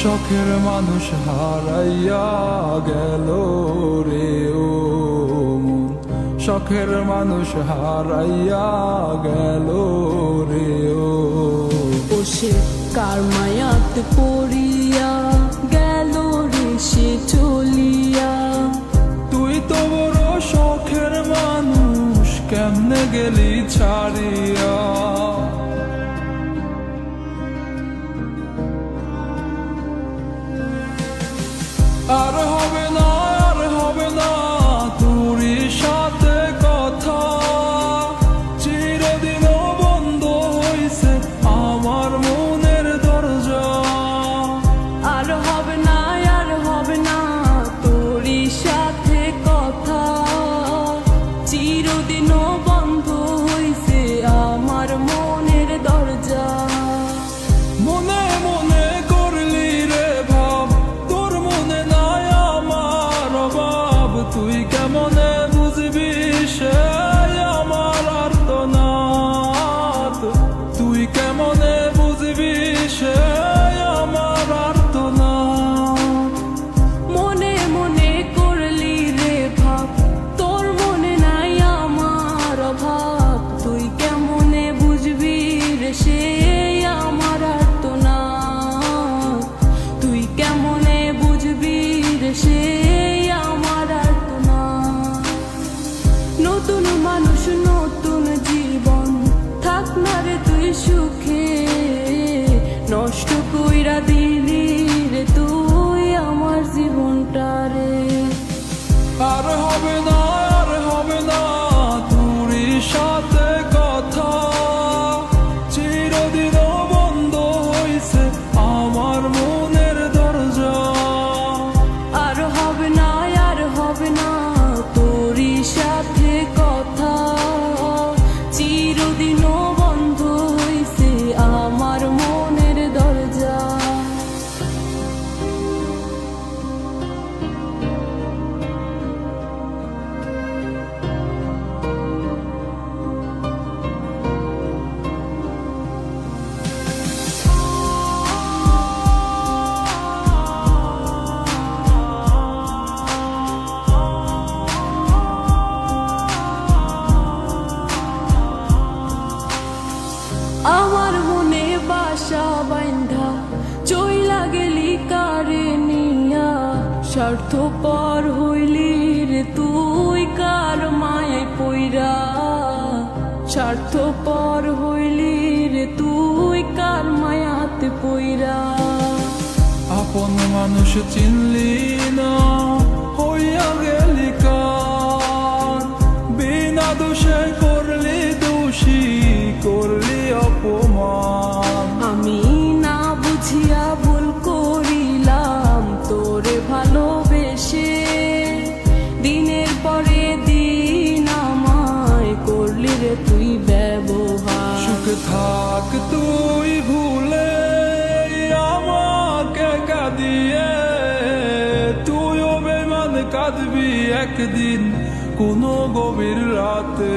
শখের মানুষ হারাইয়া গেল রে ও মন, শখের মানুষ হারাইয়া গেল রে ও। সে কার মায়াত পড়িয়া গেল রে সে চলিয়া। তুই তো বড় শখের মানুষ, কেমনে গেলি ছাড়িয়া। আর হবে না, আর হবে না তোরই সাথে কথা, চিরদিন বন্ধ হইছে আমার মনের দরজা। আর হবে না, আর হবে না তোরই সাথে কথা, চিরদিনও বন্ধ হইছে আমার মনের দরজা। মনে মনে করলি রে ভাব, তোর মনে নাই আমার অভাব। তুই কেমনে বুঝবি সে আমার আর্তনাদ, তুই কেমনে বুঝবি সে আমার আর্তনাদ। মনে মনে করলি রে ভাব, তোর মনে নাই আমার অভাব। তুই কেমনে বুঝবি রে সে আমার আর্তনাদ, তুই কেমনে বুঝবি রে সে আমার আর্তনাদ। নতুন মানুষ নতুন জীবন, থাক না রে তুই সুখে, নষ্ট কইরা দিলি রে তুই আমার জীবনটা রে। আর হবে না, আর হবে না তোরই সাথে কথা, চিরদিন বন্ধ হইছে আমার মনের দরজা। আর হবে না, আর হবে না তোরই সাথে কথা, চিরদিনও বন্ধ হইছে আমার মনের দরজা। আমার মনে বাসা বাইন্ধা চইলা গেলি কারে নিয়া, স্বার্থপর হইলি রে তুই কার মায়ায় পইরা। স্বার্থপর হইলি রে তুই কার মায়াতে পইরা। আপন মানুষ চিনলি না, হইয়া গেলি কার। বিনা দোষে করলি দোষী, করলি অপমান। আমি না বুঝিয়া ভুল করিলাম তোরে ভালোবেসে, দিনের পরে দিন আমায় করলি রে তুই ব্যবহার। সুখে থাক তুই ভুলে আমাকে কাঁদিয়ে, তুইও বেমান কাঁদবি একদিন কোনো গভীর রাতে।